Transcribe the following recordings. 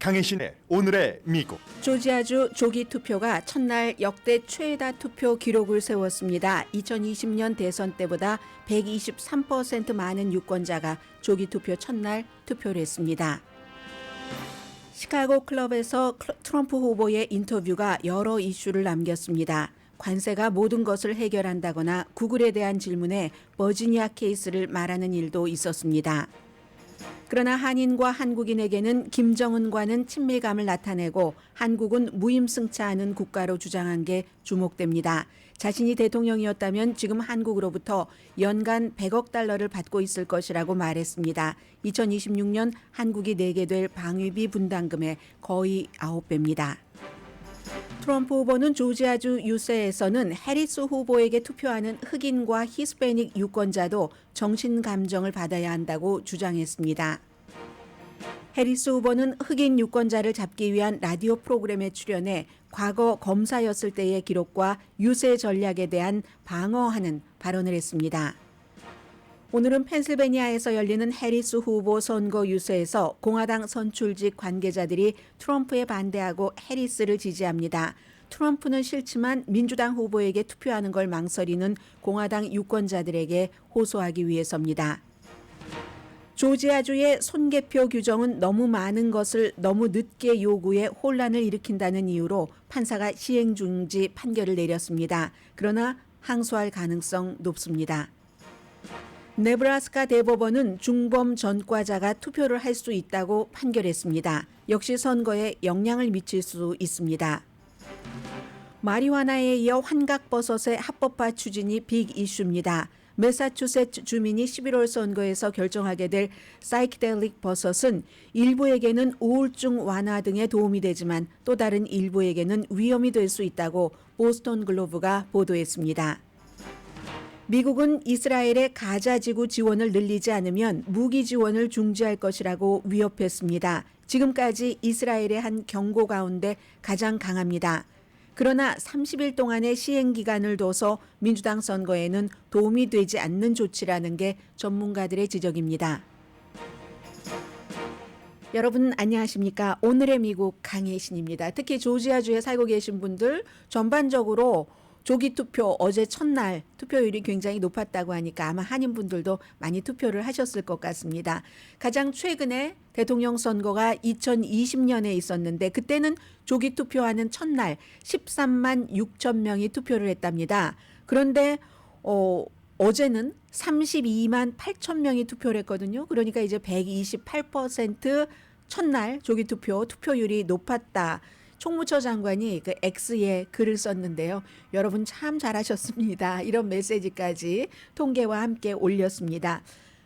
강혜신의 오늘의 미국. 조지아주 조기 투표가 첫날 역대 최다 투표 기록을 세웠습니다. 2020년 대선 때보다 123% 많은 유권자가 조기 투표 첫날 투표를 했습니다. 시카고 클럽에서 트럼프 후보의 인터뷰가 여러 이슈를 남겼습니다. 관세가 모든 것을 해결한다거나 구글에 대한 질문에 버지니아 케이스를 말하는 일도 있었습니다. 그러나 한인과 한국인에게는 김정은과는 친밀감을 나타내고 한국은 무임승차하는 국가로 주장한 게 주목됩니다. 자신이 대통령이었다면 지금 한국으로부터 연간 100억 달러를 받고 있을 것이라고 말했습니다. 2026년 한국이 내게 될 방위비 분담금의 거의 9배입니다. 트럼프 후보는 조지아주 유세에서는 해리스 후보에게 투표하는 흑인과 히스패닉 유권자도 정신 감정을 받아야 한다고 주장했습니다. 해리스 후보는 흑인 유권자를 잡기 위한 라디오 프로그램에 출연해 과거 검사였을 때의 기록과 유세 전략에 대한 방어하는 발언을 했습니다. 오늘은 펜실베니아에서 열리는 해리스 후보 선거 유세에서 공화당 선출직 관계자들이 트럼프에 반대하고 해리스를 지지합니다. 트럼프는 싫지만 민주당 후보에게 투표하는 걸 망설이는 공화당 유권자들에게 호소하기 위해서입니다. 조지아주의 손개표 규정은 너무 많은 것을 너무 늦게 요구해 혼란을 일으킨다는 이유로 판사가 시행 중지 판결을 내렸습니다. 그러나 항소할 가능성 높습니다. 네브라스카 대법원은 중범 전과자가 투표를 할 수 있다고 판결했습니다. 역시 선거에 영향을 미칠 수 있습니다. 마리화나에 이어 환각버섯의 합법화 추진이 빅 이슈입니다. 매사추세츠 주민이 11월 선거에서 결정하게 될 사이키델릭 버섯은 일부에게는 우울증 완화 등에 도움이 되지만 또 다른 일부에게는 위험이 될 수 있다고 보스턴 글로브가 보도했습니다. 미국은 이스라엘의 가자지구 지원을 늘리지 않으면 무기 지원을 중지할 것이라고 위협했습니다. 지금까지 이스라엘의 한 경고 가운데 가장 강합니다. 그러나 30일 동안의 시행 기간을 둬서 민주당 선거에는 도움이 되지 않는 조치라는 게 전문가들의 지적입니다. 여러분 안녕하십니까? 오늘의 미국 강혜신입니다. 특히 조지아주에 살고 계신 분들 전반적으로 조기 투표 어제 첫날 투표율이 굉장히 높았다고 하니까 아마 한인분들도 많이 투표를 하셨을 것 같습니다. 가장 최근에 대통령 선거가 2020년에 있었는데 그때는 조기 투표하는 첫날 13만 6천 명이 투표를 했답니다. 그런데 어제는 32만 8천 명이 투표를 했거든요. 그러니까 이제 128% 첫날 조기 투표율이 높았다. 총무처 장관이 그 X에 글을 썼는데요. 여러분 참 잘하셨습니다. 이런 메시지까지 통계와 함께 올렸습니다.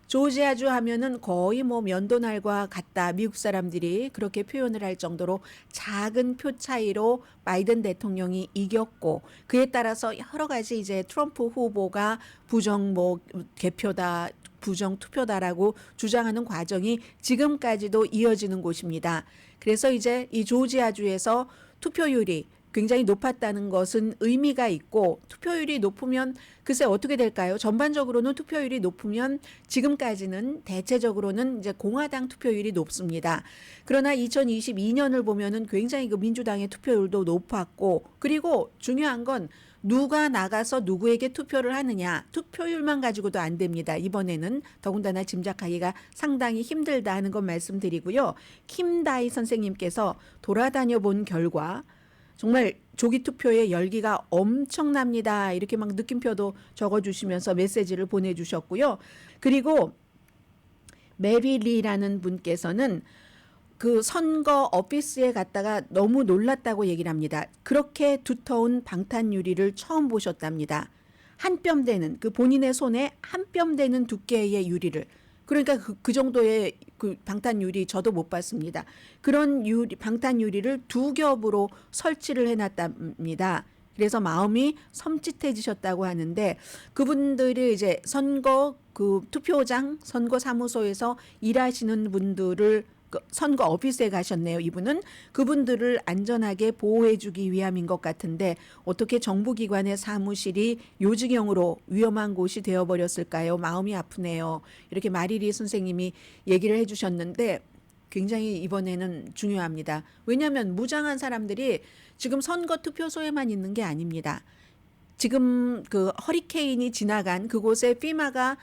조지아주 하면은 거의 면도날과 같다. 미국 사람들이 그렇게 표현을 할 정도로 작은 표 차이로 바이든 대통령이 이겼고 그에 따라서 여러 가지 이제 트럼프 후보가 부정 개표다. 부정 투표다라고 주장하는 과정이 지금까지도 이어지는 곳입니다. 그래서 이제 이 조지아주에서 투표율이 굉장히 높았다는 것은 의미가 있고 투표율이 높으면 글쎄 어떻게 될까요? 전반적으로는 투표율이 높으면 지금까지는 대체적으로는 이제 공화당 투표율이 높습니다. 그러나 2022년을 보면은 굉장히 그 민주당의 투표율도 높았고 그리고 중요한 건 누가 나가서 누구에게 투표를 하느냐 투표율만 가지고도 안 됩니다. 이번에는 더군다나 짐작하기가 상당히 힘들다 하는 건 말씀드리고요. 킴다이 선생님께서 돌아다녀 본 결과 정말 조기 투표의 열기가 엄청납니다. 이렇게 막 느낌표도 적어주시면서 메시지를 보내주셨고요. 그리고 메리 리라는 분께서는 그 선거 오피스에 갔다가 너무 놀랐다고 얘기를 합니다. 그렇게 두터운 방탄 유리를 처음 보셨답니다. 한 뼘 되는 그 본인의 손에 한 뼘 되는 두께의 유리를 그러니까 그 정도의 그 방탄 유리 저도 못 봤습니다. 그런 방탄 유리를 두 겹으로 설치를 해놨답니다. 그래서 마음이 섬찟해지셨다고 하는데 그분들이 이제 선거 그 투표장 선거 사무소에서 일하시는 분들을 선거 오피스에 가셨네요. 이분은 그분들을 안전하게 보호해주기 위함인 것 같은데 어떻게 정부기관의 사무실이 요직형으로 위험한 곳이 되어버렸을까요? 마음이 아프네요. 이렇게 마리리 선생님이 얘기를 해주셨는데 굉장히 이번에는 중요합니다. 왜냐하면 무장한 사람들이 지금 선거 투표소에만 있는 게 아닙니다. 지금 그 허리케인이 지나간 그곳에 피마가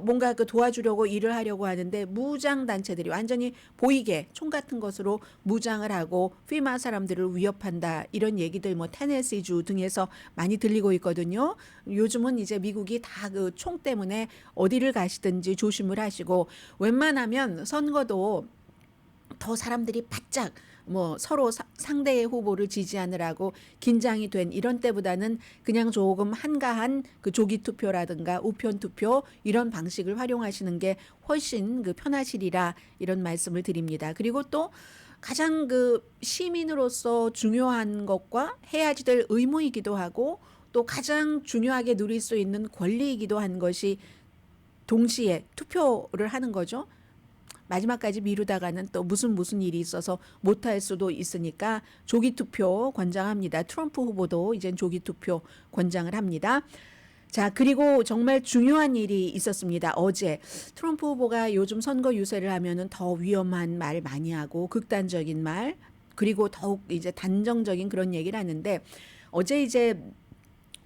뭔가 그 도와주려고 일을 하려고 하는데 무장 단체들이 완전히 보이게 총 같은 것으로 무장을 하고 피마 사람들을 위협한다 이런 얘기들 뭐 테네시주 등에서 많이 들리고 있거든요. 요즘은 이제 미국이 다 그 총 때문에 어디를 가시든지 조심을 하시고 웬만하면 선거도 더 사람들이 바짝 뭐 서로 상대의 후보를 지지하느라고 긴장이 된 이런 때보다는 그냥 조금 한가한 그 조기 투표라든가 우편 투표 이런 방식을 활용하시는 게 훨씬 그 편하시리라 이런 말씀을 드립니다. 그리고 또 가장 그 시민으로서 중요한 것과 해야지 될 의무이기도 하고 또 가장 중요하게 누릴 수 있는 권리이기도 한 것이 동시에 투표를 하는 거죠. 마지막까지 미루다가는 또 무슨 일이 있어서 못할 수도 있으니까 조기 투표 권장합니다. 트럼프 후보도 이젠 조기 투표 권장을 합니다. 자, 그리고 정말 중요한 일이 있었습니다. 어제 트럼프 후보가 요즘 선거 유세를 하면은 더 위험한 말 많이 하고 극단적인 말 그리고 더욱 이제 단정적인 그런 얘기를 하는데 어제 이제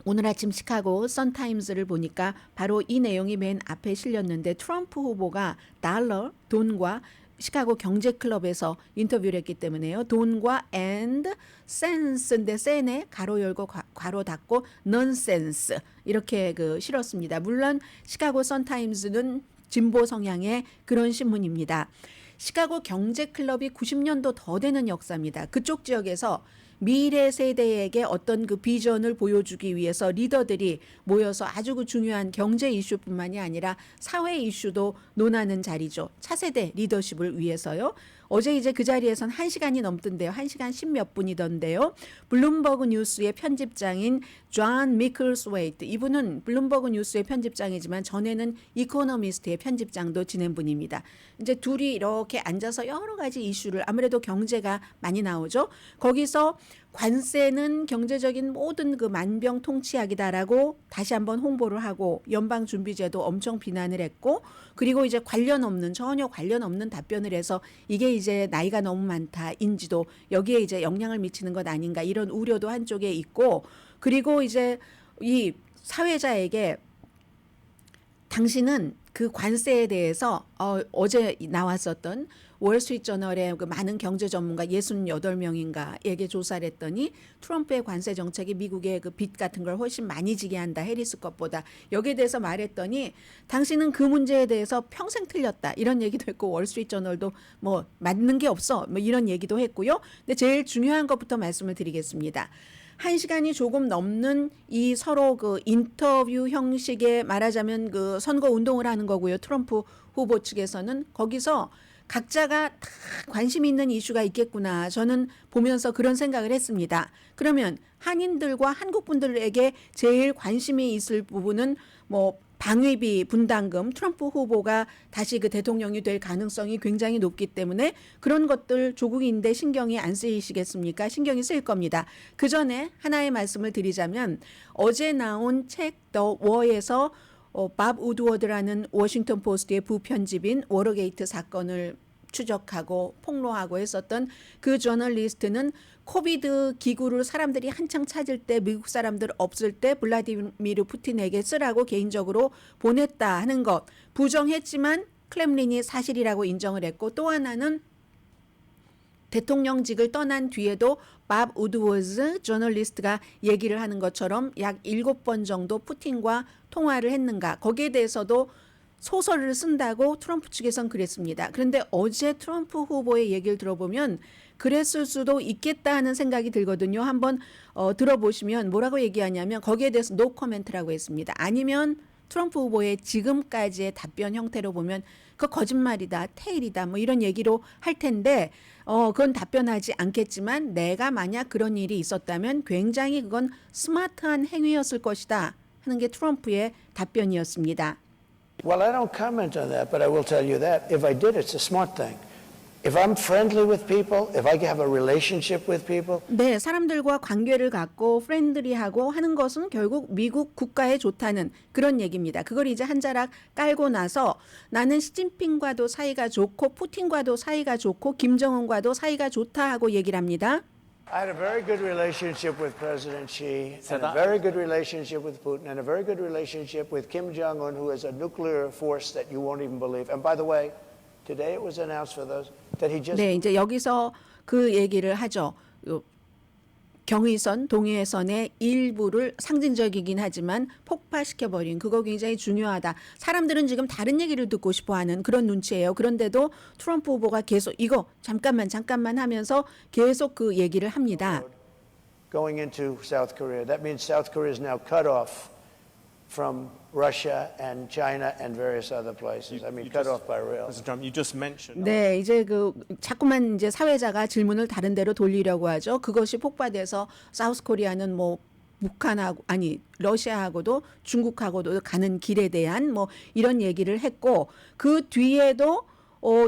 오늘 아침 시카고 선타임스를 보니까 바로 이 내용이 맨 앞에 실렸는데 트럼프 후보가 달러, 돈과 시카고 경제클럽에서 인터뷰를 했기 때문에요. 돈과 and sense인데 센에 가로 열고 괄호 닫고 nonsense 이렇게 그 실었습니다. 물론 시카고 선타임스는 진보 성향의 그런 신문입니다. 시카고 경제클럽이 90년도 더 되는 역사입니다. 그쪽 지역에서 미래 세대에게 어떤 그 비전을 보여주기 위해서 리더들이 모여서 아주 그 중요한 경제 이슈뿐만이 아니라 사회 이슈도 논하는 자리죠. 차세대 리더십을 위해서요. 어제 이제 그 자리에선 1시간이 넘던데요. 1시간 10몇 분이던데요. 블룸버그 뉴스의 편집장인 존 미클스웨이트 이분은 블룸버그 뉴스의 편집장이지만 전에는 이코노미스트의 편집장도 지낸 분입니다. 이제 둘이 이렇게 앉아서 여러 가지 이슈를 아무래도 경제가 많이 나오죠. 거기서 관세는 경제적인 모든 그 만병통치약이다라고 다시 한번 홍보를 하고 연방준비제도 엄청 비난을 했고 그리고 이제 전혀 관련 없는 답변을 해서 이게 이제 나이가 너무 많다 인지도 여기에 이제 영향을 미치는 것 아닌가 이런 우려도 한쪽에 있고 그리고 이제 이 사회자에게 당신은 그 관세에 대해서 어제 나왔었던 월스트리트저널의 그 많은 경제 전문가 68명인가에게 조사를 했더니 트럼프의 관세 정책이 미국의 그 빚 같은 걸 훨씬 많이 지게 한다. 해리스 것보다. 여기에 대해서 말했더니 당신은 그 문제에 대해서 평생 틀렸다. 이런 얘기도 했고 월스트리트저널도 뭐 맞는 게 없어. 뭐 이런 얘기도 했고요. 근데 제일 중요한 것부터 말씀을 드리겠습니다. 1시간이 조금 넘는 이 서로 그 인터뷰 형식의 말하자면 그 선거 운동을 하는 거고요. 트럼프 후보 측에서는 거기서 각자가 다 관심 있는 이슈가 있겠구나. 저는 보면서 그런 생각을 했습니다. 그러면 한인들과 한국 분들에게 제일 관심이 있을 부분은 뭐 방위비 분담금 트럼프 후보가 다시 그 대통령이 될 가능성이 굉장히 높기 때문에 그런 것들 조국인데 신경이 안 쓰이시겠습니까? 신경이 쓰일 겁니다. 그 전에 하나의 말씀을 드리자면 어제 나온 책 더 워에서 밥 우드워드라는 워싱턴 포스트의 부편집인 워터게이트 사건을 추적하고 폭로하고 했었던 그 저널리스트는 코비드 기구를 사람들이 한창 찾을 때 미국 사람들 없을 때 블라디미르 푸틴에게 쓰라고 개인적으로 보냈다 하는 것 부정했지만 클렘린이 사실이라고 인정을 했고 또 하나는 대통령직을 떠난 뒤에도 밥 우드워즈 저널리스트가 얘기를 하는 것처럼 약 7번 정도 푸틴과 통화를 했는가 거기에 대해서도 소설을 쓴다고 트럼프 측에선 그랬습니다. 그런데 어제 트럼프 후보의 얘기를 들어보면 그랬을 수도 있겠다 하는 생각이 들거든요. 한번 들어보시면 뭐라고 얘기하냐면 거기에 대해서 노 코멘트라고 했습니다. 아니면 트럼프 후보의 지금까지의 답변 형태로 보면 그 거짓말이다, 테일이다 뭐 이런 얘기로 할 텐데 그건 답변하지 않겠지만 내가 만약 그런 일이 있었다면 굉장히 그건 스마트한 행위였을 것이다 하는 게 트럼프의 답변이었습니다. Well, I don't comment on that, but I will tell you that if I did, it's a smart thing. If I'm friendly with people, if I have a relationship with people, 네, 사람들과 관계를 갖고 프렌들리하고 하는 것은 결국 미국 국가에 좋다는 그런 얘기입니다. 그걸 이제 한 자락 깔고 나서 나는 시진핑과도 사이가 좋고 푸틴과도 사이가 좋고 김정은과도 사이가 좋다 하고 얘기를 합니다. I had a very good relationship with President Xi, and a very good relationship with Putin, and a very good relationship with Kim Jong-un, who is a nuclear force that you won't even believe. And by the way, today it was announced for those that he just 네, 이제 여기서 그 얘기를 하죠. 경의선, 동해선의 일부를 상징적이긴 하지만 폭파시켜버린 그거 굉장히 중요하다. 사람들은 지금 다른 얘기를 듣고 싶어하는 그런 눈치예요. 그런데도 트럼프 후보가 계속 이거 잠깐만 하면서 계속 그 얘기를 합니다. going into South Korea. That means South Korea is now cut off from Russia and China and various other places. I mean, cut off by rail. President Trump, you just mentioned. 네, 이제 그 자꾸만 이제 사회자가 질문을 다른 데로 돌리려고 하죠. 그것이 폭파돼서 사우스 코리아는 뭐 북한하고 아니 러시아하고도 중국하고도 가는 길에 대한 뭐 이런 얘기를 했고 그 뒤에도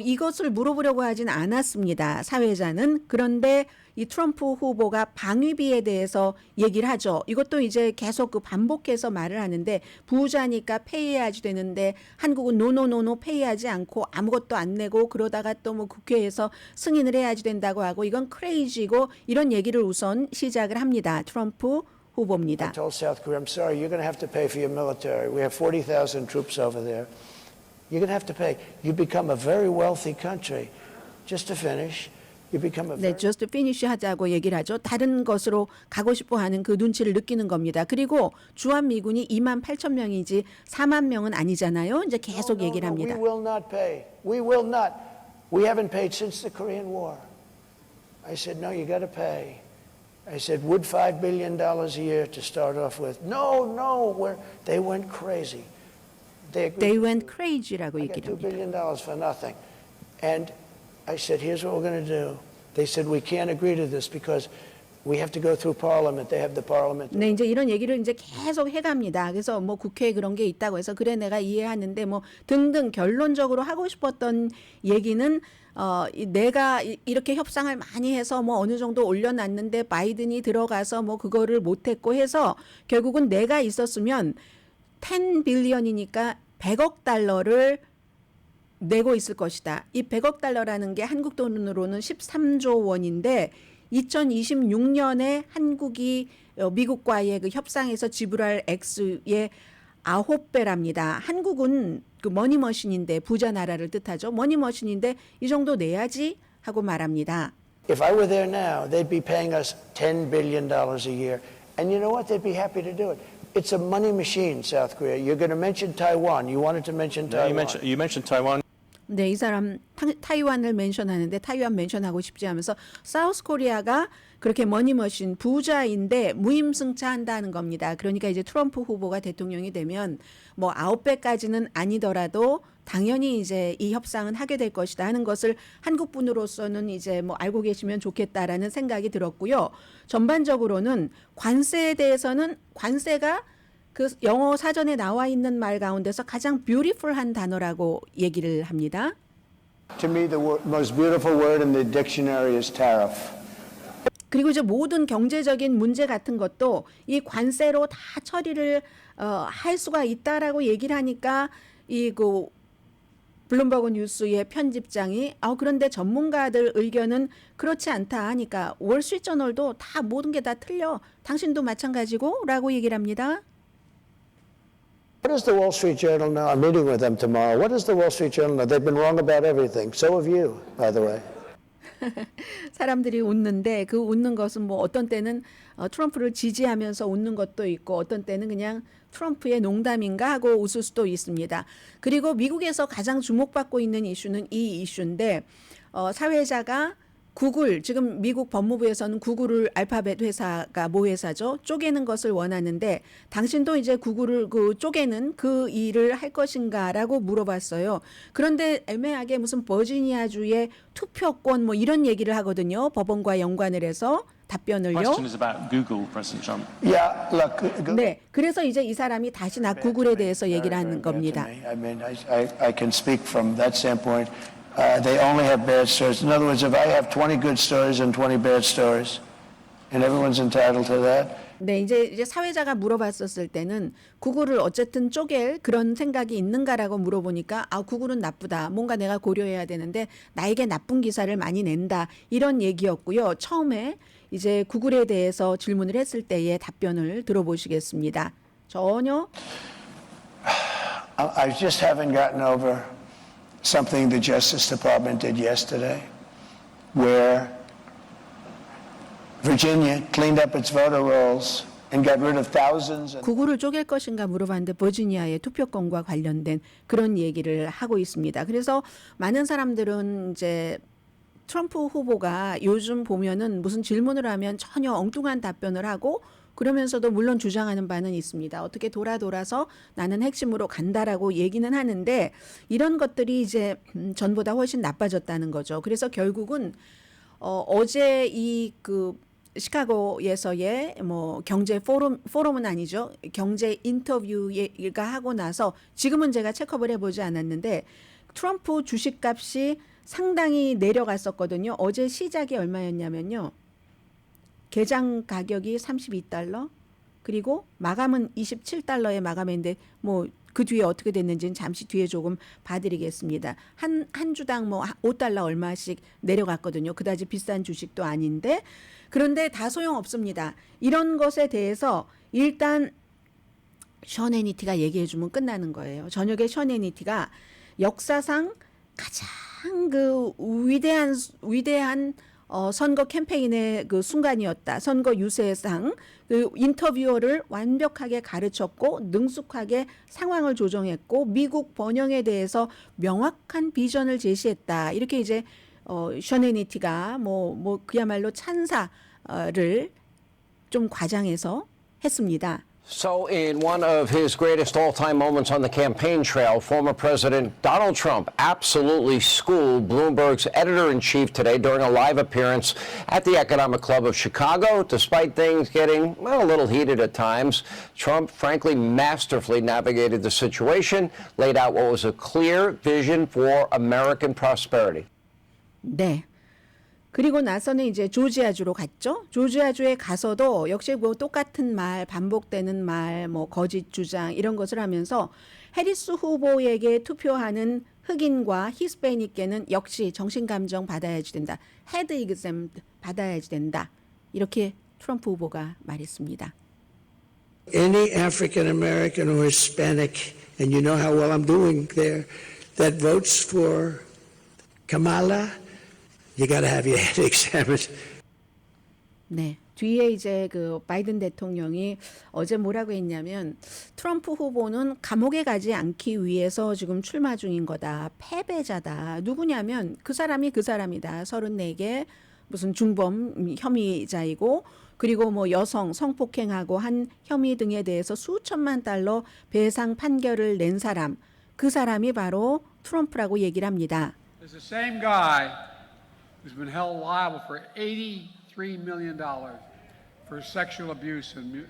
이것을 물어보려고 하진 않았습니다. 사회자는. 그런데 이 트럼프 후보가 방위비에 대해서 얘기를 하죠. 이것도 이제 계속 그 반복해서 말을 하는데 부자니까 페이해야지 되는데 한국은 노노노노 페이하지 않고 아무것도 안 내고 그러다가 또 뭐 국회에서 승인을 해야지 된다고 하고 이건 크레이지고 이런 얘기를 우선 시작을 합니다. 트럼프 후보입니다. I told South Korea, I'm sorry, you're going to have to pay for your military. We have 40,000 troops over there. You're going to have to pay. You become a very wealthy country. Just to finish, you become a 네, very just finish 하자고 얘기를 하죠. 다른 것으로 가고 싶어하는 그 눈치를 느끼는 겁니다. 그리고 주한 미군이 28,000명이지 4만 명은 아니잖아요. 이제 계속 얘기를 합니다. We will not pay. We will not. We haven't paid since the Korean War. I said, no, you got to pay. I said, would $5 billion a year to start off with? No. They went crazy. They went crazy라고 I got 얘기를 $2 합니다. billion for nothing. And I said, here's what we're going to do. They said, we can't agree to this because we have to go through Parliament. They have the Parliament. 네, 이제 이런 얘기를 이제 계속 해갑니다. 그래서 뭐 국회에 그런 게 있다고 해서 그래 내가 이해하는데 뭐 등등 결론적으로 하고 싶었던 얘기는 내가 이렇게 협상을 많이 해서 뭐 어느 정도 올려놨는데 바이든이 들어가서 뭐 그거를 못했고 해서 결국은 내가 있었으면 10 빌리언이니까 100억 달러를 내고 있을 것이다. 이 100억 달러라는 게 한국 돈으로는 13조 원인데 2026년에 한국이 미국과의 그 협상에서 지불할 액수의 9배랍니다. 한국은 그 머니머신인데 부자 나라를 뜻하죠. 머니머신인데 이 정도 내야지 하고 말합니다. If I were there now, they'd be paying us $10 billion a year. And you know what? They'd be happy to do it. It's a money machine, South Korea. You're going to mention Taiwan. You wanted to mention No, Taiwan. you mentioned Taiwan. 네, 이 사람 타이완을 멘션하는데 타이완 멘션하고 싶지 하면서 사우스 코리아가 그렇게 머니머신 부자인데 무임승차한다는 겁니다. 그러니까 이제 트럼프 후보가 대통령이 되면 뭐 9배까지는 아니더라도 당연히 이제 이 협상은 하게 될 것이다 하는 것을 한국 분으로서는 이제 뭐 알고 계시면 좋겠다라는 생각이 들었고요. 전반적으로는 관세에 대해서는 관세가 그 영어 사전에 나와 있는 말 가운데서 가장 뷰티풀한 단어라고 얘기를 합니다. To me, the most beautiful word in the dictionary is tariff. 그리고 이제 모든 경제적인 문제 같은 것도 이 관세로 다 처리를 할 수가 있다라고 얘기를 하니까 이 그 블룸버그 뉴스의 편집장이 그런데 전문가들 의견은 그렇지 않다 하니까 월스트리트저널도 다 모든 게 다 틀려. 당신도 마찬가지고라고 얘기를 합니다. What does the Wall Street Journal know? I'm meeting with them tomorrow. What does the Wall Street Journal know? They've been wrong about everything. So have you, by the way. 사람들이 웃는데 그 웃는 것은 뭐 어떤 때는 트럼프를 지지하면서 웃는 것도 있고 어떤 때는 그냥 트럼프의 농담인가 하고 웃을 수도 있습니다. 그리고 미국에서 가장 주목받고 있는 이슈는 이 이슈인데 사회자가 구글 지금 미국 법무부에서는 구글을 알파벳 회사가 모 회사죠. 쪼개는 것을 원하는데 당신도 이제 구글을 그 쪼개는 그 일을 할 것인가라고 물어봤어요. 그런데 애매하게 무슨 버지니아주의 투표권 뭐 이런 얘기를 하거든요. 법원과 연관을 해서 답변을요. question is about Google, President Trump. Yeah, look. 네, 그래서 이제 이 사람이 다시 구글에 대해서 얘기를 하는 겁니다. I mean, I can speak from that standpoint. They only have bad stories. In other words, if I have 20 good stories and 20 bad stories, and everyone's entitled to that. 네, 이제 사회자가 물어봤었을 때는 구글을 어쨌든 쪼갤 그런 생각이 있는가라고 물어보니까 구글은 나쁘다. 뭔가 내가 고려해야 되는데 나에게 나쁜 기사를 많이 낸다. 이런 얘기였고요. 처음에 이제 구글에 대해서 질문을 했을 때의 답변을 들어보시겠습니다. 전혀 I just haven't gotten over something the Justice Department did yesterday, where Virginia cleaned up its voter rolls and got rid of thousands. 구글을 쪼갤 것인가 물어봤는데 버지니아의 투표권과 관련된 그런 얘기를 하고 있습니다. 그래서 많은 사람들은 이제 트럼프 후보가 요즘 보면은 무슨 질문을 하면 전혀 엉뚱한 답변을 하고 그러면서도 물론 주장하는 바는 있습니다. 어떻게 돌아서 나는 핵심으로 간다라고 얘기는 하는데 이런 것들이 이제 전보다 훨씬 나빠졌다는 거죠. 그래서 결국은 어제 이 그 시카고에서의 뭐 경제 포럼은 아니죠. 경제 인터뷰가 하고 나서 지금은 제가 체크업을 해보지 않았는데 트럼프 주식값이 상당히 내려갔었거든요. 어제 시작이 얼마였냐면요. 개장 가격이 $32 그리고 마감은 $27에 마감했는데 뭐 그 뒤에 어떻게 됐는지는 잠시 뒤에 조금 봐드리겠습니다. 한 주당 뭐 $5 얼마씩 내려갔거든요. 그다지 비싼 주식도 아닌데 그런데 다 소용없습니다. 이런 것에 대해서 일단 션 해니티가 얘기해주면 끝나는 거예요. 저녁에 션 해니티가 역사상 가장 그 위대한 선거 캠페인의 그 순간이었다. 선거 유세상 그 인터뷰어를 완벽하게 가르쳤고 능숙하게 상황을 조정했고 미국 번영에 대해서 명확한 비전을 제시했다. 이렇게 이제 션 해니티가 뭐 그야말로 찬사를 좀 과장해서 했습니다. So in one of his greatest all-time moments on the campaign trail, former President Donald Trump absolutely schooled Bloomberg's editor-in-chief today during a live appearance at the Economic Club of Chicago. Despite things getting, well, a little heated at times, Trump frankly masterfully navigated the situation, laid out what was a clear vision for American prosperity. 네. 그리고 나서는 이제 조지아주로 갔죠. 조지아주에 가서도 역시 뭐 똑같은 말, 반복되는 말, 뭐 거짓 주장 이런 것을 하면서 해리스 후보에게 투표하는 흑인과 히스패닉계는 역시 정신감정 받아야지 된다. 헤드 이그잼 받아야지 된다. 이렇게 트럼프 후보가 말했습니다. Any African American or Hispanic, and you know how well I'm doing there, that votes for Kamala, you got to have your head examined. 네. 뒤에 이제 그 바이든 대통령이 어제 뭐라고 했냐면 트럼프 후보는 감옥에 가지 않기 위해서 지금 출마 중인 거다. 패배자다. 누구냐면 그 사람이다. 34개 무슨 중범 혐의자이고 그리고 뭐 여성 성폭행하고 한 혐의 등에 대해서 수천만 달러 배상 판결을 낸 사람. 그 사람이 바로 트럼프라고 얘기를 합니다. It's the same guy who's been held liable for $83 million for sexual abuse and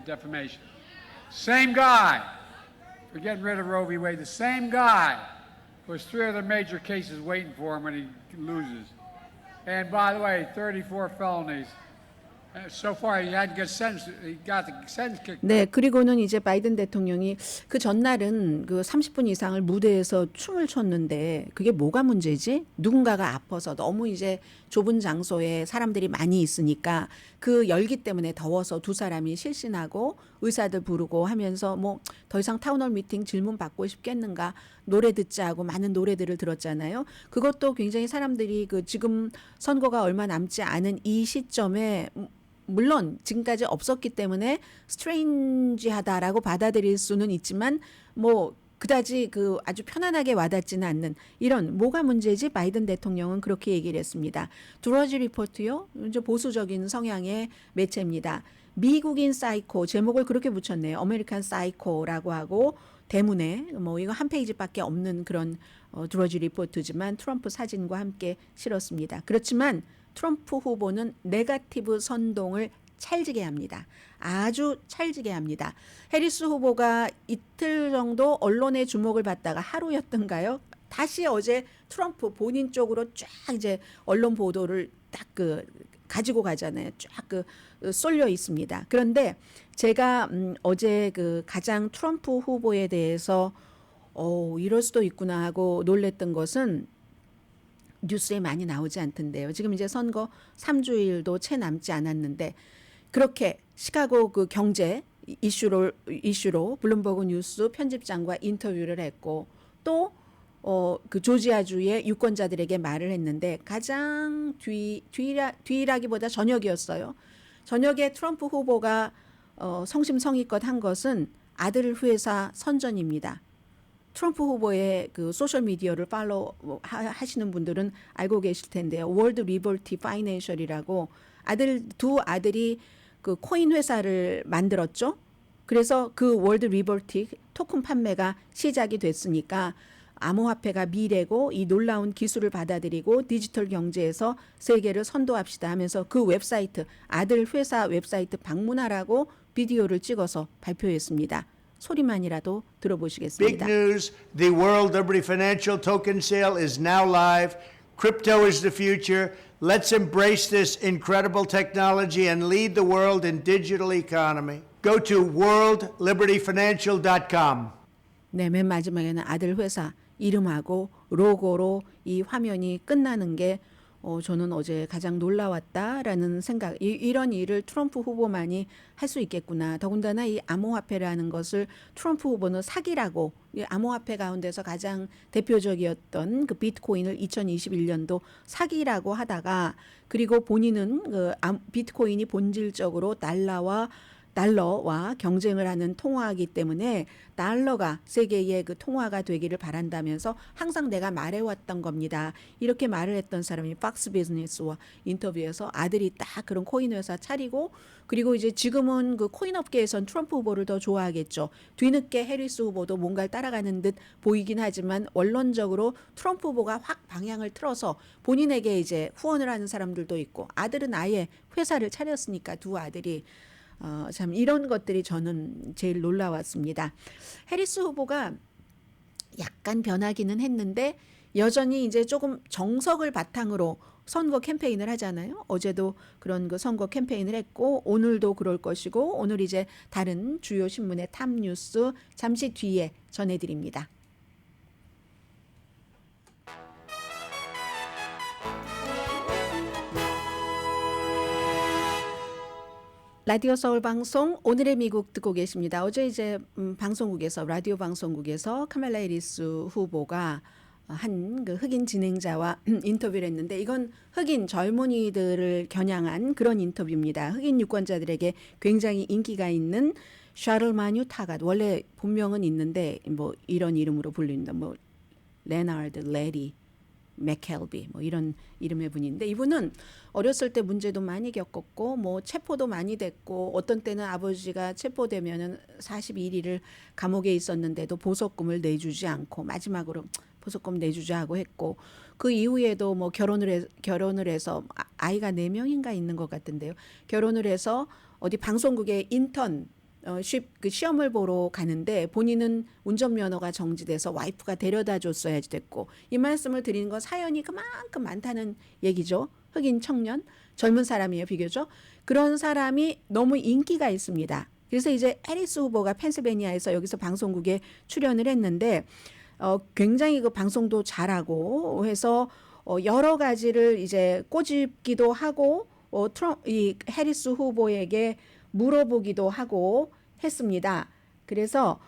defamation. Same guy for getting rid of Roe v. Wade. The same guy who has 3 other major cases waiting for him when he loses. And by the way, 34 felonies. So far he hadn't got sentenced. He got the sentence kicked. 네, 그리고는 이제 바이든 대통령이 그 전날은 그 30분 이상을 무대에서 춤을 췄는데 그게 뭐가 문제지? 누군가가 아파서 너무 이제 좁은 장소에 사람들이 많이 있으니까 그 열기 때문에 더워서 두 사람이 실신하고 의사들 부르고 하면서 뭐 더 이상 타운홀 미팅 질문 받고 싶겠는가 노래 듣자 하고 많은 노래들을 들었잖아요. 그것도 굉장히 사람들이 그 지금 선거가 얼마 남지 않은 이 시점에 물론 지금까지 없었기 때문에 스트레인지하다라고 받아들일 수는 있지만 뭐 그다지 그 아주 편안하게 와닿지는 않는 이런 뭐가 문제지 바이든 대통령은 그렇게 얘기를 했습니다. 드러지 리포트요. 이제 보수적인 성향의 매체입니다. 미국인 사이코 제목을 그렇게 붙였네요. 아메리칸 사이코라고 하고 대문에 뭐 이거 한 페이지밖에 없는 그런 드러지 리포트지만 트럼프 사진과 함께 실었습니다. 그렇지만 트럼프 후보는 네거티브 선동을 찰지게 합니다. 아주 찰지게 합니다. 해리스 후보가 이틀 정도 언론의 주목을 받다가 하루였던가요? 다시 어제 트럼프 본인 쪽으로 쫙 이제 언론 보도를 딱 그 가지고 가잖아요. 쫙 그 쏠려 있습니다. 그런데 제가 어제 그 가장 트럼프 후보에 대해서 이럴 수도 있구나 하고 놀랬던 것은 뉴스에 많이 나오지 않던데요. 지금 이제 선거 3주일도 채 남지 않았는데 그렇게 시카고 그 경제 이슈로 블룸버그 뉴스 편집장과 인터뷰를 했고 또 그 조지아주의 유권자들에게 말을 했는데 가장 뒤라기보다 저녁이었어요. 저녁에 트럼프 후보가 성심성의껏 한 것은 아들 회사 선전입니다. 트럼프 후보의 그 소셜 미디어를 팔로우 하시는 분들은 알고 계실 텐데요. 월드 리버티 파이낸셜이라고 두 아들이 그 코인 회사를 만들었죠. 그래서 그 월드 리버티 토큰 판매가 시작이 됐으니까 암호화폐가 미래고 이 놀라운 기술을 받아들이고 디지털 경제에서 세계를 선도합시다 하면서 그 웹사이트 아들 회사 웹사이트 방문하라고 비디오를 찍어서 발표했습니다. 소리만이라도 Big 들어보시겠습니다. news, the World Liberty Financial Token Sale is now live. Crypto is the future. Let's embrace this incredible technology and lead the world in digital economy. Go to worldlibertyfinancial.com. 네, 맨 마지막에는 아들 회사 이름하고 로고로 이 화면이 끝나는 게 저는 어제 가장 놀라웠다라는 생각. 이런 일을 트럼프 후보만이 할 수 있겠구나. 더군다나 이 암호화폐라는 것을 트럼프 후보는 사기라고 이 암호화폐 가운데서 가장 대표적이었던 그 비트코인을 2021년도 사기라고 하다가 그리고 본인은 그 비트코인이 본질적으로 달러와 경쟁을 하는 통화이기 때문에 달러가 세계의 그 통화가 되기를 바란다면서 항상 내가 말해왔던 겁니다. 이렇게 말을 했던 사람이 팍스 비즈니스와 인터뷰에서 아들이 딱 그런 코인 회사 차리고 그리고 이제 지금은 그 코인 업계에선 트럼프 후보를 더 좋아하겠죠. 뒤늦게 해리스 후보도 뭔가를 따라가는 듯 보이긴 하지만 원론적으로 트럼프 후보가 확 방향을 틀어서 본인에게 이제 후원을 하는 사람들도 있고 아들은 아예 회사를 차렸으니까 두 아들이 참 이런 것들이 저는 제일 놀라웠습니다. 해리스 후보가 약간 변하기는 했는데 여전히 이제 조금 정석을 바탕으로 선거 캠페인을 하잖아요. 어제도 그런 그 선거 캠페인을 했고 오늘도 그럴 것이고 오늘 이제 다른 주요 신문의 탑 뉴스 잠시 뒤에 전해드립니다. 라디오 서울 방송 오늘의 미국 듣고 계십니다. 어제 이제 방송국에서 라디오 방송국에서 카말라 해리스 후보가 한 그 흑인 진행자와 인터뷰를 했는데 이건 흑인 젊은이들을 겨냥한 그런 인터뷰입니다. 흑인 유권자들에게 굉장히 인기가 있는 샤를마뉴 타갓 원래 본명은 있는데 뭐 이런 이름으로 불립니다. 뭐 레나드 레리 맥켈비 뭐 이런 이름의 분인데 이분은 어렸을 때 문제도 많이 겪었고 뭐 체포도 많이 됐고 어떤 때는 아버지가 체포되면은 41일을 감옥에 있었는데도 보석금을 내주지 않고 마지막으로 보석금 내주자 하고 했고 그 이후에도 뭐 결혼을 해서 아이가 4명인가 있는 것 같은데요. 결혼을 해서 어디 방송국에 인턴 그 시험을 보러 가는데 본인은 운전면허가 정지돼서 와이프가 데려다 줬어야지 됐고 이 말씀을 드리는 건 사연이 그만큼 많다는 얘기죠. 흑인 청년 젊은 사람이에요. 비교적 그런 사람이 너무 인기가 있습니다. 그래서 이제 해리스 후보가 펜실베니아에서 여기서 방송국에 출연을 했는데 굉장히 그 방송도 잘하고 해서 여러 가지를 이제 꼬집기도 하고 이 해리스 후보에게 물어보기도 하고 했습니다. 그래서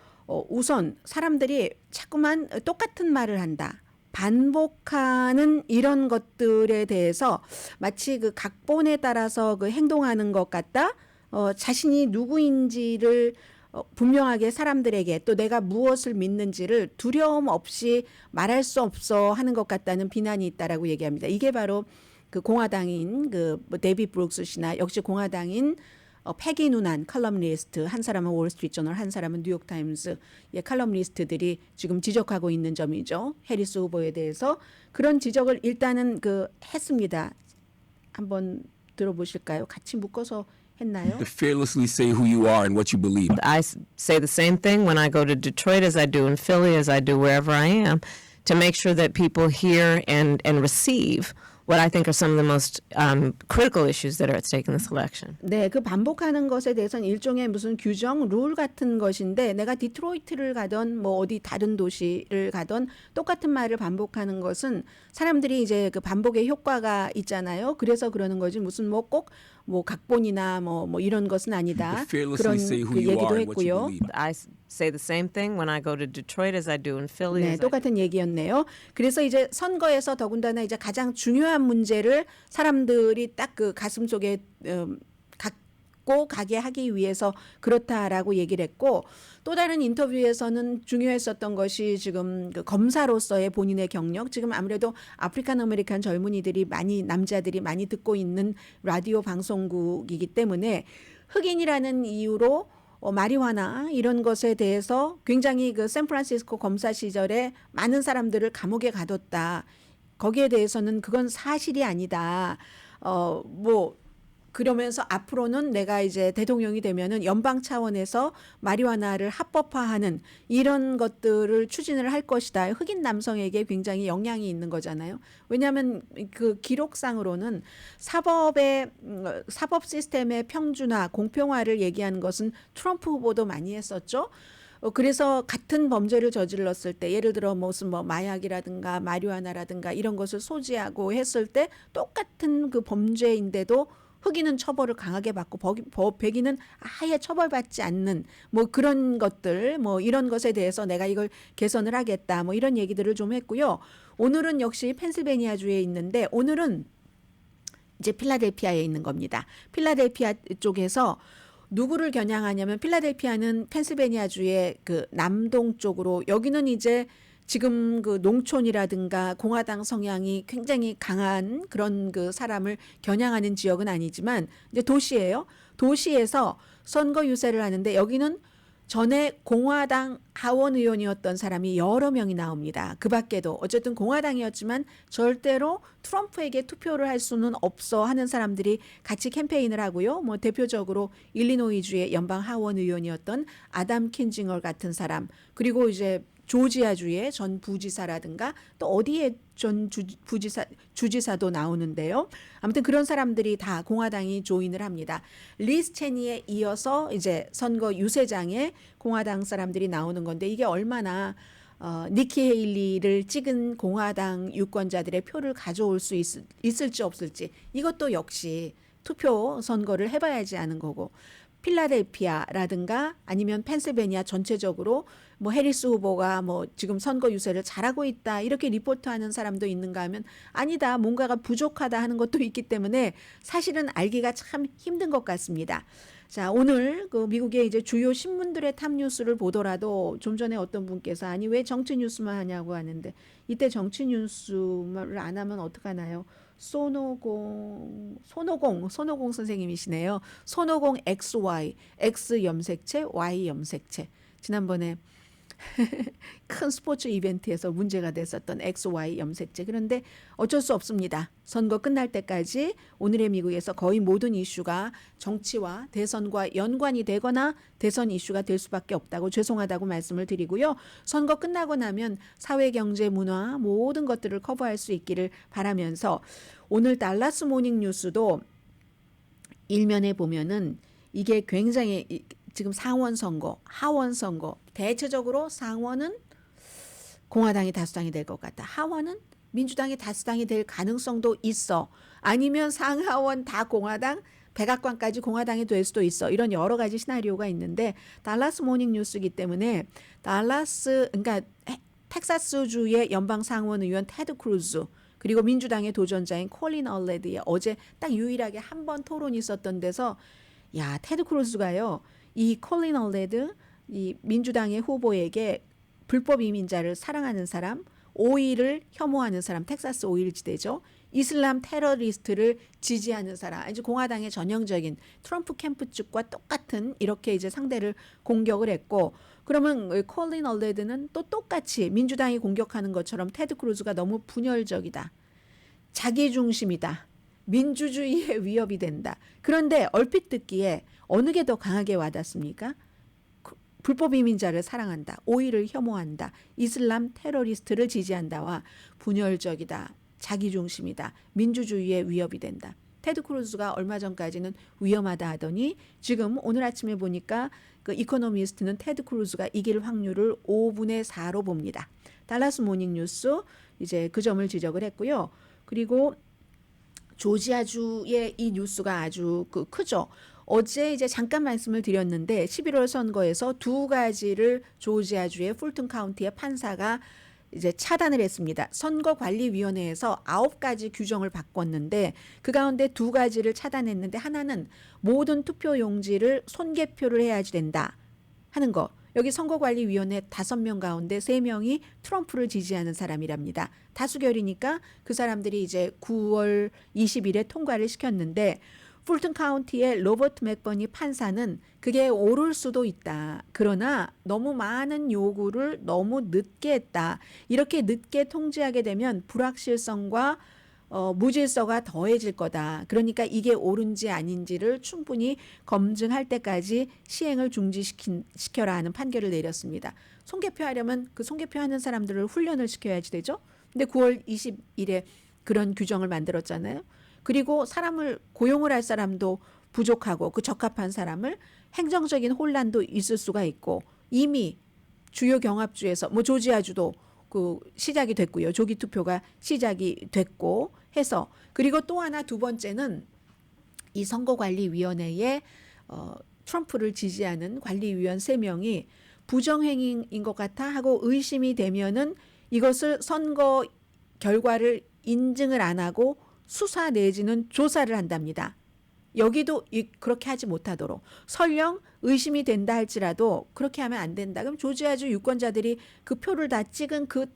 우선 사람들이 자꾸만 똑같은 말을 한다. 반복하는 이런 것들에 대해서 마치 그 각본에 따라서 그 행동하는 것 같다. 자신이 누구인지를 분명하게 사람들에게 또 내가 무엇을 믿는지를 두려움 없이 말할 수 없어 하는 것 같다는 비난이 있다라고 얘기합니다. 이게 바로 그 공화당인 그 데비 브룩스 씨나 역시 공화당인 패기 누난 칼럼니스트 한 사람은 월스트리트저널 한 사람은 뉴욕타임스의 칼럼니스트들이 지금 지적하고 있는 점이죠. 해리스 후보에 대해서 그런 지적을 일단은 그 했습니다. 한번 들어보실까요? 같이 묶어서 했나요? To fearlessly say who you are and what you believe. I say the same thing when I go to Detroit as I do in Philly, as I do wherever I am. to make sure that people hear and receive what I think are some of the most critical issues that are at stake in this election. 네, 그 반복하는 것에 대해서는 일종의 무슨 규정, 룰 같은 것인데 내가 디트로이트를 가던 뭐 어디 다른 도시를 가던 똑같은 말을 반복하는 것은 사람들이 이제 그 반복의 효과가 있잖아요. 그래서 그러는 거지 무슨 뭐 꼭 뭐 각본이나 뭐 이런 것은 아니다. Fearlessly 그런 say who 그 you 얘기도 are and what you 했고요. believe. I say the same thing when I go to Detroit as I do in Philly. 네, as I 똑같은 얘기였네요. 그래서 이제 선거에서 더군다나 이제 가장 중요한 문제를 사람들이 딱 그 가슴 속에 갖고 가게 하기 위해서 그렇다라고 얘기를 했고 또 다른 인터뷰에서는 중요했었던 것이 지금 그 검사로서의 본인의 경력 지금 아무래도 아프리칸 아메리칸 젊은이들이 많이 남자들이 많이 듣고 있는 라디오 방송국이기 때문에 흑인이라는 이유로 마리화나 이런 것에 대해서 굉장히 그 샌프란시스코 검사 시절에 많은 사람들을 감옥에 가뒀다. 거기에 대해서는 그건 사실이 아니다. 뭐 그러면서 앞으로는 내가 이제 대통령이 되면은 연방 차원에서 마리화나를 합법화하는 이런 것들을 추진을 할 것이다. 흑인 남성에게 굉장히 영향이 있는 거잖아요. 왜냐하면 그 기록상으로는 사법 시스템의 평준화, 공평화를 얘기하는 것은 트럼프 후보도 많이 했었죠. 그래서 같은 범죄를 저질렀을 때 예를 들어 무슨 뭐 마약이라든가 마리화나라든가 이런 것을 소지하고 했을 때 똑같은 그 범죄인데도 흑인은 처벌을 강하게 받고 백인은 아예 처벌받지 않는 뭐 그런 것들 뭐 이런 것에 대해서 내가 이걸 개선을 하겠다 뭐 이런 얘기들을 좀 했고요. 오늘은 역시 펜실베니아주에 있는데 오늘은 이제 필라델피아에 있는 겁니다. 필라델피아 쪽에서 누구를 겨냥하냐면 필라델피아는 펜실베니아주의 그 남동쪽으로 여기는 이제 지금 그 농촌이라든가 공화당 성향이 굉장히 강한 그런 그 사람을 겨냥하는 지역은 아니지만 이제 도시예요. 도시에서 선거 유세를 하는데 여기는 전에 공화당 하원 의원이었던 사람이 여러 명이 나옵니다. 그 밖에도 어쨌든 공화당이었지만 절대로 트럼프에게 투표를 할 수는 없어 하는 사람들이 같이 캠페인을 하고요. 뭐 대표적으로 일리노이주의 연방 하원 의원이었던 아담 킨징얼 같은 사람 그리고 이제 조지아주의 전 부지사라든가 또 어디에 전 주지사도 나오는데요. 아무튼 그런 사람들이 다 공화당이 조인을 합니다. 리스 체니에 이어서 이제 선거 유세장에 공화당 사람들이 나오는 건데 이게 얼마나 니키 헤일리를 찍은 공화당 유권자들의 표를 가져올 수 있을지 없을지 이것도 역시 투표 선거를 해봐야지 아는 거고 필라델피아라든가 아니면 펜실베니아 전체적으로 뭐 해리스 후보가 뭐 지금 선거 유세를 잘하고 있다 이렇게 리포트하는 사람도 있는가 하면 아니다 뭔가가 부족하다 하는 것도 있기 때문에 사실은 알기가 참 힘든 것 같습니다. 자 오늘 그 미국의 이제 주요 신문들의 탑 뉴스를 보더라도 좀 전에 어떤 분께서 아니 왜 정치 뉴스만 하냐고 하는데 이때 정치 뉴스를 안 하면 어떡하나요? 손오공 선생님이시네요. 손오공 XY, X 염색체, Y 염색체. 지난번에 큰 스포츠 이벤트에서 문제가 됐었던 XY 염색체. 그런데 어쩔 수 없습니다. 선거 끝날 때까지 오늘의 미국에서 거의 모든 이슈가 정치와 대선과 연관이 되거나 대선 이슈가 될 수밖에 없다고 죄송하다고 말씀을 드리고요. 선거 끝나고 나면 사회, 경제, 문화 모든 것들을 커버할 수 있기를 바라면서 오늘 달라스 모닝 뉴스도 일면에 보면은 이게 굉장히 지금 상원 선거, 하원 선거 대체적으로 상원은 공화당이 다수당이 될 것 같다. 하원은 민주당이 다수당이 될 가능성도 있어. 아니면 상하원 다 공화당, 백악관까지 공화당이 될 수도 있어. 이런 여러 가지 시나리오가 있는데 달라스 모닝 뉴스이기 때문에 그러니까 텍사스주의 연방 상원 의원 테드 크루즈 그리고 민주당의 도전자인 콜린 얼레드의 어제 딱 유일하게 한 번 토론이 있었던 데서 야 테드 크루즈가요. 이 콜린 얼레드 이 민주당의 후보에게 불법 이민자를 사랑하는 사람, 오일을 혐오하는 사람, 텍사스 오일 지대죠. 이슬람 테러리스트를 지지하는 사람, 이제 공화당의 전형적인 트럼프 캠프 측과 똑같은 이렇게 이제 상대를 공격을 했고, 그러면 콜린 얼레드는 또 똑같이 민주당이 공격하는 것처럼 테드 크루즈가 너무 분열적이다, 자기 중심이다, 민주주의에 위협이 된다. 그런데 얼핏 듣기에 어느 게 더 강하게 와닿습니까? 불법 이민자를 사랑한다. 오이를 혐오한다. 이슬람 테러리스트를 지지한다와 분열적이다. 자기중심이다. 민주주의의 위협이 된다. 테드 크루즈가 얼마 전까지는 위험하다 하더니 지금 오늘 아침에 보니까 그 이코노미스트는 테드 크루즈가 이길 확률을 5분의 4로 봅니다. 달라스 모닝뉴스 이제 그 점을 지적을 했고요. 그리고 조지아주의 이 뉴스가 아주 크죠. 어제 이제 잠깐 말씀을 드렸는데 11월 선거에서 두 가지를 조지아주의 풀튼 카운티의 판사가 이제 차단을 했습니다. 선거관리위원회에서 9가지 규정을 바꿨는데 그 가운데 2가지를 차단했는데 하나는 모든 투표용지를 손개표를 해야지 된다 하는 거. 여기 선거관리위원회 5명 가운데 3명이 트럼프를 지지하는 사람이랍니다. 다수결이니까 그 사람들이 이제 9월 20일에 통과를 시켰는데 풀튼 카운티의 로버트 맥버니 판사는 그게 옳을 수도 있다. 그러나 너무 많은 요구를 너무 늦게 했다. 이렇게 늦게 통지하게 되면 불확실성과 무질서가 더해질 거다. 그러니까 이게 옳은지 아닌지를 충분히 검증할 때까지 시행을 중지시켜라 하는 판결을 내렸습니다. 손개표하려면 그 손개표하는 사람들을 훈련을 시켜야지 되죠. 근데 9월 20일에 그런 규정을 만들었잖아요. 그리고 사람을 고용을 할 사람도 부족하고 그 적합한 사람을 행정적인 혼란도 있을 수가 있고 이미 주요 경합주에서 뭐 조지아주도 그 시작이 됐고요. 조기 투표가 시작이 됐고 해서 그리고 또 하나 두 번째는 이 선거관리위원회에 트럼프를 지지하는 관리위원 3명이 부정행위인 것 같아 하고 의심이 되면은 이것을 선거 결과를 인증을 안 하고 수사 내지는 조사를 한답니다. 여기도 그렇게 하지 못하도록 설령 의심이 된다 할지라도 그렇게 하면 안 된다. 그럼 조지아주 유권자들이 그 표를 다 찍은 그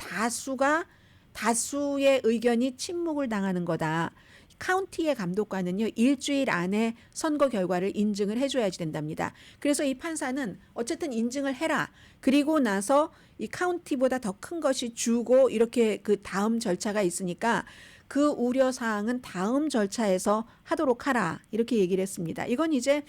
다수의 의견이 침묵을 당하는 거다. 카운티의 감독관은요, 일주일 안에 선거 결과를 인증을 해줘야지 된답니다. 그래서 이 판사는 어쨌든 인증을 해라. 그리고 나서 이 카운티보다 더 큰 것이 주고 이렇게 그 다음 절차가 있으니까 그 우려 사항은 다음 절차에서 하도록 하라. 이렇게 얘기를 했습니다. 이건 이제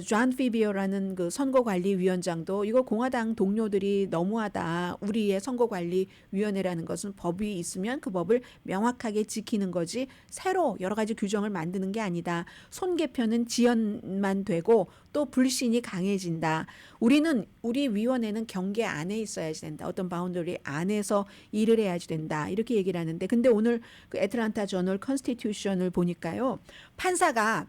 존 피비오라는 그 선거관리위원장도 이거 공화당 동료들이 너무하다. 우리의 선거관리위원회라는 것은 법이 있으면 그 법을 명확하게 지키는 거지 새로 여러 가지 규정을 만드는 게 아니다. 손개표는 지연만 되고 또 불신이 강해진다. 우리 위원회는 경계 안에 있어야지 된다. 어떤 바운더리 안에서 일을 해야지 된다. 이렇게 얘기를 하는데 근데 오늘 그 애틀란타 저널 컨스티튜션을 보니까요. 판사가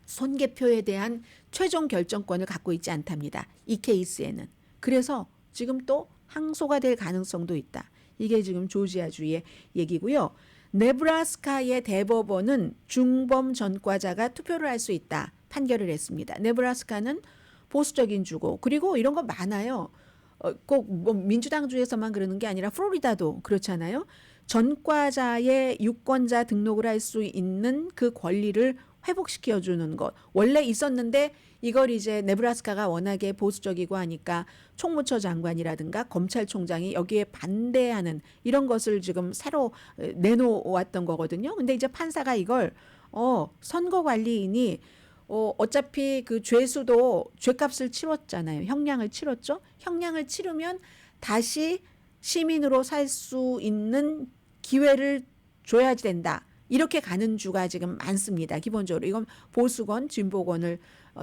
손개표에 대한 최종 결정권을 갖고 있지 않답니다. 이 케이스에는. 그래서 지금 또 항소가 될 가능성도 있다. 이게 지금 조지아주의 얘기고요. 네브라스카의 대법원은 중범 전과자가 투표를 할 수 있다. 판결을 했습니다. 네브라스카는 보수적인 주고 그리고 이런 거 많아요. 꼭 뭐 민주당주에서만 그러는 게 아니라 플로리다도 그렇잖아요. 전과자의 유권자 등록을 할 수 있는 그 권리를 회복시켜주는 것. 원래 있었는데 이걸 이제 네브라스카가 워낙에 보수적이고 하니까 총무처 장관이라든가 검찰총장이 여기에 반대하는 이런 것을 지금 새로 내놓았던 거거든요. 근데 이제 판사가 이걸 선거관리인이 어차피 그 죄수도 죄값을 치렀잖아요. 형량을 치렀죠. 형량을 치르면 다시 시민으로 살 수 있는 기회를 줘야지 된다. 이렇게 가는 주가 지금 많습니다. 기본적으로 이건 보수건, 진보건을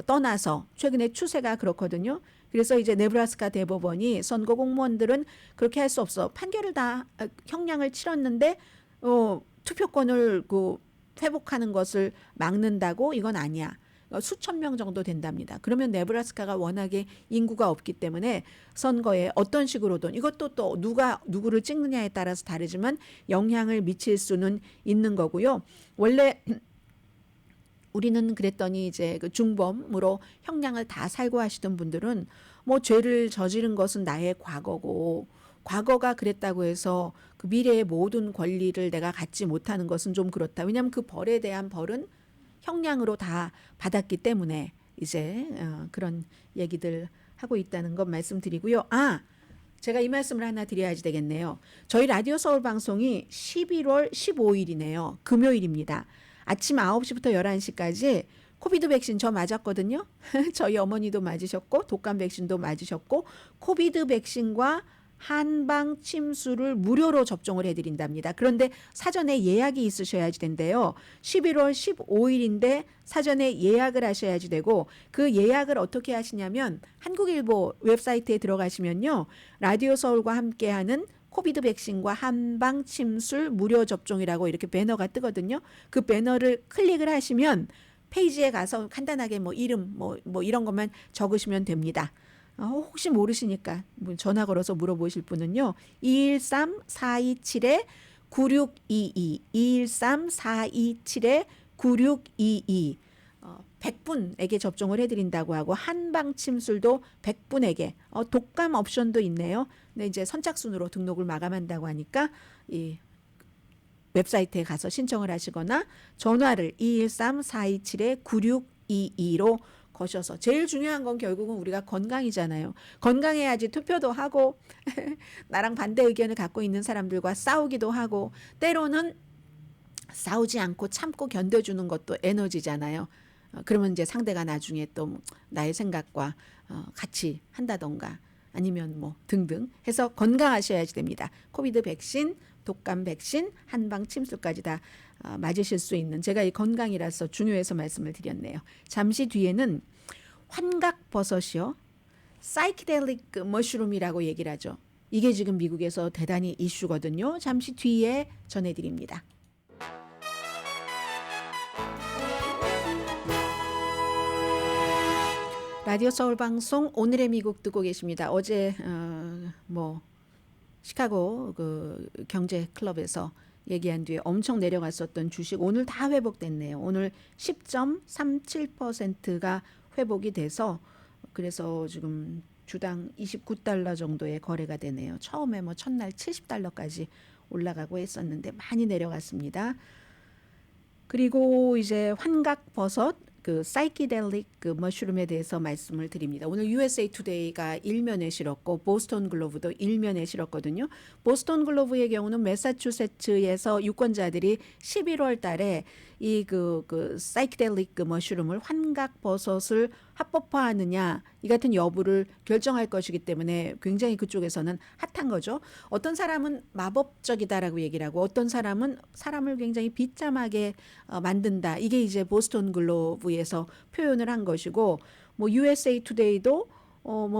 떠나서 최근에 추세가 그렇거든요. 그래서 이제 네브라스카 대법원이 선거 공무원들은 그렇게 할 수 없어. 판결을 다 형량을 치렀는데 투표권을 회복하는 것을 막는다고 이건 아니야. 수천 명 정도 된답니다. 그러면 네브라스카가 워낙에 인구가 없기 때문에 선거에 어떤 식으로든 이것도 또 누구를 찍느냐에 따라서 다르지만 영향을 미칠 수는 있는 거고요. 원래 우리는 그랬더니 이제 그 중범으로 형량을 다 살고 하시던 분들은 뭐 죄를 저지른 것은 나의 과거고 과거가 그랬다고 해서 그 미래의 모든 권리를 내가 갖지 못하는 것은 좀 그렇다. 왜냐하면 그 벌에 대한 벌은 형량으로 다 받았기 때문에 이제 그런 얘기들 하고 있다는 것 말씀드리고요. 제가 이 말씀을 하나 드려야지 되겠네요. 저희 라디오 서울 방송이 11월 15일이네요. 금요일입니다. 아침 9시부터 11시까지 코비드 백신 저 맞았거든요. 저희 어머니도 맞으셨고 독감 백신도 맞으셨고 코비드 백신과 한방 침수를 무료로 접종을 해드린답니다. 그런데 사전에 예약이 있으셔야지 된대요. 11월 15일인데 사전에 예약을 하셔야지 되고 그 예약을 어떻게 하시냐면 한국일보 웹사이트에 들어가시면요. 라디오 서울과 함께하는 코비드 백신과 한방 침술 무료 접종이라고 이렇게 배너가 뜨거든요. 그 배너를 클릭을 하시면 페이지에 가서 간단하게 뭐 이름 뭐 이런 것만 적으시면 됩니다. 혹시 모르시니까 전화 걸어서 물어보실 분은요. 213-427-9622 213-427-9622 100분에게 접종을 해드린다고 하고 한방 침술도 100분에게 독감 옵션도 있네요. 근데 이제 선착순으로 등록을 마감한다고 하니까 이 웹사이트에 가서 신청을 하시거나 전화를 213-427-9622로 거셔서 제일 중요한 건 결국은 우리가 건강이잖아요. 건강해야지 투표도 하고 나랑 반대 의견을 갖고 있는 사람들과 싸우기도 하고 때로는 싸우지 않고 참고 견뎌주는 것도 에너지잖아요. 그러면 이제 상대가 나중에 또 나의 생각과 같이 한다던가 아니면 뭐 등등 해서 건강하셔야지 됩니다. 코비드 백신, 독감 백신, 한방 침술까지 다 맞으실 수 있는 제가 이 건강이라서 중요해서 말씀을 드렸네요. 잠시 뒤에는 환각버섯이요. 사이키델릭 머쉬룸이라고 얘기를 하죠. 이게 지금 미국에서 대단히 이슈거든요. 잠시 뒤에 전해드립니다. 라디오 서울 방송 오늘의 미국 듣고 계십니다. 어제 시카고 그 경제 클럽에서 얘기한 뒤에 엄청 내려갔었던 주식 오늘 다 회복됐네요. 오늘 10.37%가 회복이 돼서 그래서 지금 주당 29달러 정도의 거래가 되네요. 처음에 첫날 70달러까지 올라가고 했었는데 많이 내려갔습니다. 그리고 이제 환각버섯 그 사이키델릭 그 머쉬룸에 대해서 말씀을 드립니다. 오늘 USA 투데이가 일면에 실었고 보스턴 글로브도 일면에 실었거든요. 보스턴 글로브의 경우는 매사추세츠에서 유권자들이 11월 달에 이 그 사이키델릭 그 머쉬룸을 환각버섯을 합법화하느냐 이 같은 여부를 결정할 것이기 때문에 굉장히 그쪽에서는 핫한 거죠. 어떤 사람은 마법적이다라고 얘기를 하고 어떤 사람은 사람을 굉장히 비참하게 만든다. 이게 이제 보스턴 글로브에서 표현을 한 것이고 USA 투데이도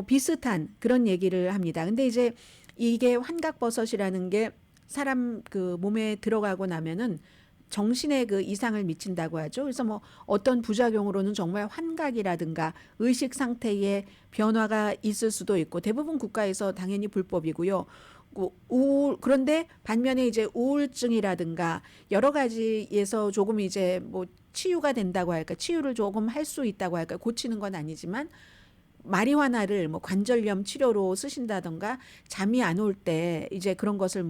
비슷한 그런 얘기를 합니다. 근데 이제 이게 환각버섯이라는 게 사람 그 몸에 들어가고 나면은 정신에 그 이상을 미친다고 하죠. 그래서 어떤 부작용으로는 정말 환각이라든가 의식 상태에 변화가 있을 수도 있고 대부분 국가에서 당연히 불법이고요. 그런데 반면에 이제 우울증이라든가 여러 가지에서 조금 이제 치유가 된다고 할까, 치유를 조금 할 수 있다고 할까, 고치는 건 아니지만 마리화나를 관절염 치료로 쓰신다던가 잠이 안 올 때 이제 그런 것을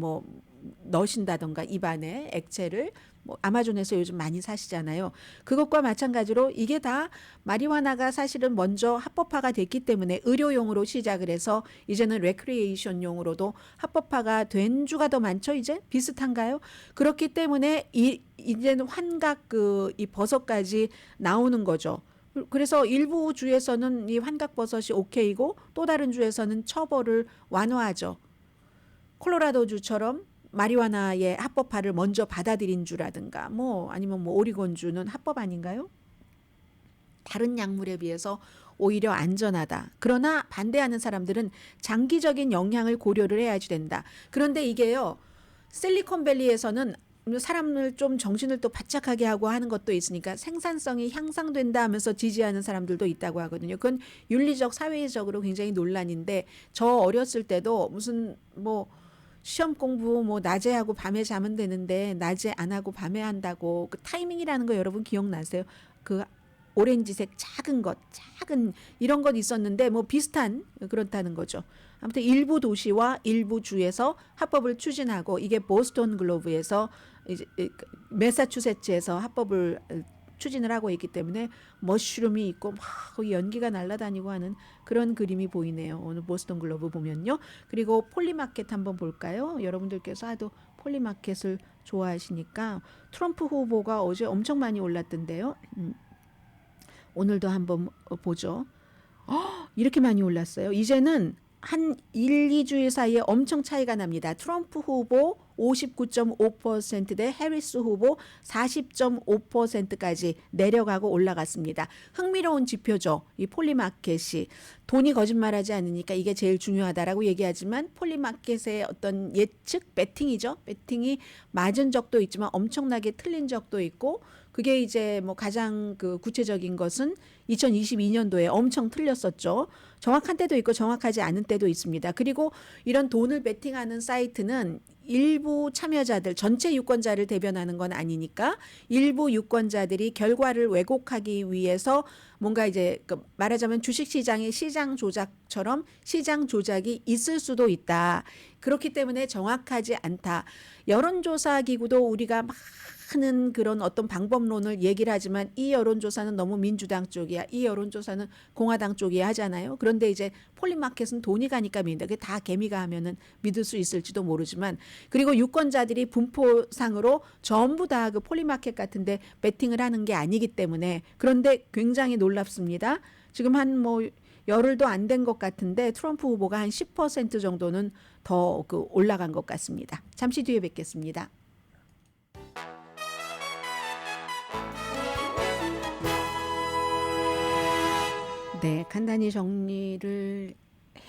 넣으신다던가 입안에 액체를 아마존에서 요즘 많이 사시잖아요. 그것과 마찬가지로 이게 다 마리화나가 사실은 먼저 합법화가 됐기 때문에 의료용으로 시작을 해서 이제는 레크리에이션용으로도 합법화가 된 주가 더 많죠. 이제 비슷한가요? 그렇기 때문에 이제는 환각 이 버섯까지 나오는 거죠. 그래서 일부 주에서는 이 환각버섯이 오케이고 또 다른 주에서는 처벌을 완화하죠. 콜로라도 주처럼 마리화나의 합법화를 먼저 받아들인 주라든가 아니면 오리곤 주는 합법 아닌가요? 다른 약물에 비해서 오히려 안전하다. 그러나 반대하는 사람들은 장기적인 영향을 고려를 해야지 된다. 그런데 이게요. 실리콘밸리에서는 사람을 좀 정신을 또 바짝하게 하고 하는 것도 있으니까 생산성이 향상된다 하면서 지지하는 사람들도 있다고 하거든요. 그건 윤리적, 사회적으로 굉장히 논란인데 저 어렸을 때도 무슨 시험 공부 낮에 하고 밤에 자면 되는데 낮에 안 하고 밤에 한다고 그 타이밍이라는 거 여러분 기억나세요? 그 오렌지색 작은 이런 것 있었는데 비슷한 그렇다는 거죠. 아무튼 일부 도시와 일부 주에서 합법을 추진하고 이게 보스턴 글로브에서 이제 매사추세츠에서 합법을 추진을 하고 있기 때문에 머쉬룸이 있고 연기가 날아다니고 하는 그런 그림이 보이네요. 오늘 보스턴 글로브 보면요. 그리고 폴리마켓 한번 볼까요? 여러분들께서 하도 폴리마켓을 좋아하시니까 트럼프 후보가 어제 엄청 많이 올랐던데요. 오늘도 한번 보죠. 이렇게 많이 올랐어요. 이제는 한 1, 2주일 사이에 엄청 차이가 납니다. 트럼프 후보 59.5% 대 해리스 후보 40.5%까지 내려가고 올라갔습니다. 흥미로운 지표죠. 이 폴리마켓이 돈이 거짓말하지 않으니까 이게 제일 중요하다라고 얘기하지만 폴리마켓의 어떤 예측 배팅이죠. 배팅이 맞은 적도 있지만 엄청나게 틀린 적도 있고 그게 이제 뭐 가장 그 구체적인 것은 2022년도에 엄청 틀렸었죠. 정확한 때도 있고 정확하지 않은 때도 있습니다. 그리고 이런 돈을 베팅하는 사이트는 일부 참여자들, 전체 유권자를 대변하는 건 아니니까 일부 유권자들이 결과를 왜곡하기 위해서 뭔가 이제 말하자면 주식시장의 시장 조작처럼 시장 조작이 있을 수도 있다. 그렇기 때문에 정확하지 않다. 여론조사 기구도 우리가 많은 그런 어떤 방법론을 얘기를 하지만 이 여론조사는 너무 민주당 쪽이야. 이 여론조사는 공화당 쪽이야 하잖아요. 그런데 이제 폴리마켓은 돈이 가니까 믿는다. 그게 다 개미가 하면은 믿을 수 있을지도 모르지만 그리고 유권자들이 분포상으로 전부 다 그 폴리마켓 같은데 베팅을 하는 게 아니기 때문에 그런데 굉장히 놀랍습니다. 지금 한 뭐 열흘도 안 된 것 같은데 트럼프 후보가 한 10% 정도는 더 그 올라간 것 같습니다. 잠시 뒤에 뵙겠습니다. 네, 간단히 정리를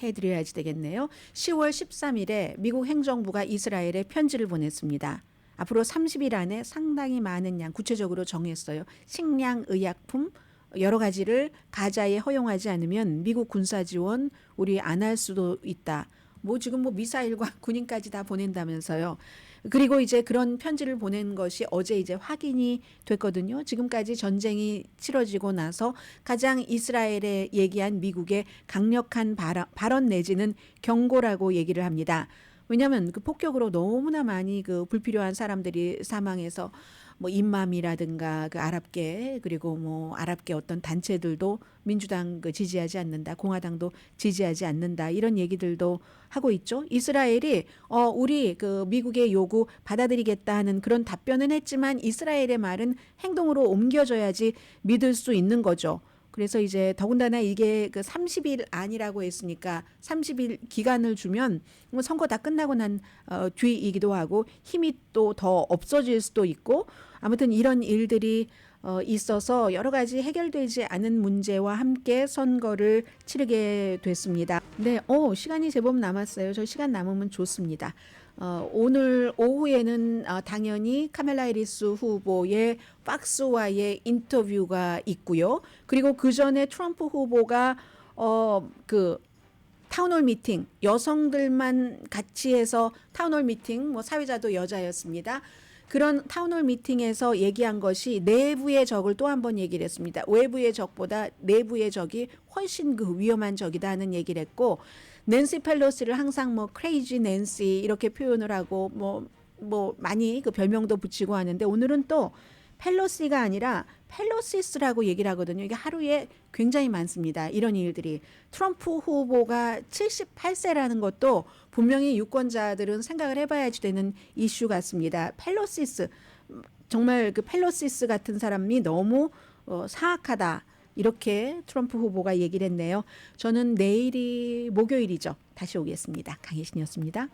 해드려야지 되겠네요. 10월 13일에 미국 행정부가 이스라엘에 편지를 보냈습니다. 앞으로 30일 안에 상당히 많은 양, 구체적으로 정했어요. 식량, 의약품 여러 가지를 가자에 허용하지 않으면 미국 군사 지원 우리 안 할 수도 있다. 뭐 지금 뭐 미사일과 군인까지 다 보낸다면서요. 그리고 이제 그런 편지를 보낸 것이 어제 이제 확인이 됐거든요. 지금까지 전쟁이 치러지고 나서 가장 이스라엘에 얘기한 미국의 강력한 발언 내지는 경고라고 얘기를 합니다. 왜냐하면 그 폭격으로 너무나 많이 그 불필요한 사람들이 사망해서 뭐 임맘이라든가 그 아랍계 그리고 뭐 아랍계 어떤 단체들도 민주당 그 지지하지 않는다, 공화당도 지지하지 않는다 이런 얘기들도 하고 있죠. 이스라엘이 우리 그 미국의 요구 받아들이겠다 하는 그런 답변은 했지만 이스라엘의 말은 행동으로 옮겨져야지 믿을 수 있는 거죠. 그래서 이제 더군다나 이게 그 30일 안이라고 했으니까 30일 기간을 주면 뭐 선거 다 끝나고 난 뒤이기도 하고 힘이 또 더 없어질 수도 있고 아무튼 이런 일들이 있어서 여러 가지 해결되지 않은 문제와 함께 선거를 치르게 됐습니다. 네, 시간이 제법 남았어요. 저 시간 남으면 좋습니다. 오늘 오후에는 당연히 카멜라 해리스 후보의 팍스와의 인터뷰가 있고요. 그리고 그 전에 트럼프 후보가 그 타운홀 미팅, 여성들만 같이 해서 타운홀 미팅, 뭐 사회자도 여자였습니다. 그런 타운홀 미팅에서 얘기한 것이 내부의 적을 또 한 번 얘기를 했습니다. 외부의 적보다 내부의 적이 훨씬 그 위험한 적이다 하는 얘기를 했고 낸시 펠로시를 항상 뭐 크레이지 낸시 이렇게 표현을 하고 뭐 많이 그 별명도 붙이고 하는데 오늘은 또 펠로시가 아니라 펠로시스라고 얘기를 하거든요. 이게 하루에 굉장히 많습니다. 이런 일들이. 트럼프 후보가 78세라는 것도 분명히 유권자들은 생각을 해봐야지 되는 이슈 같습니다. 펠로시스, 정말 그 펠로시스 같은 사람이 너무 사악하다. 이렇게 트럼프 후보가 얘기를 했네요. 저는 내일이 목요일이죠. 다시 오겠습니다. 강혜신이었습니다.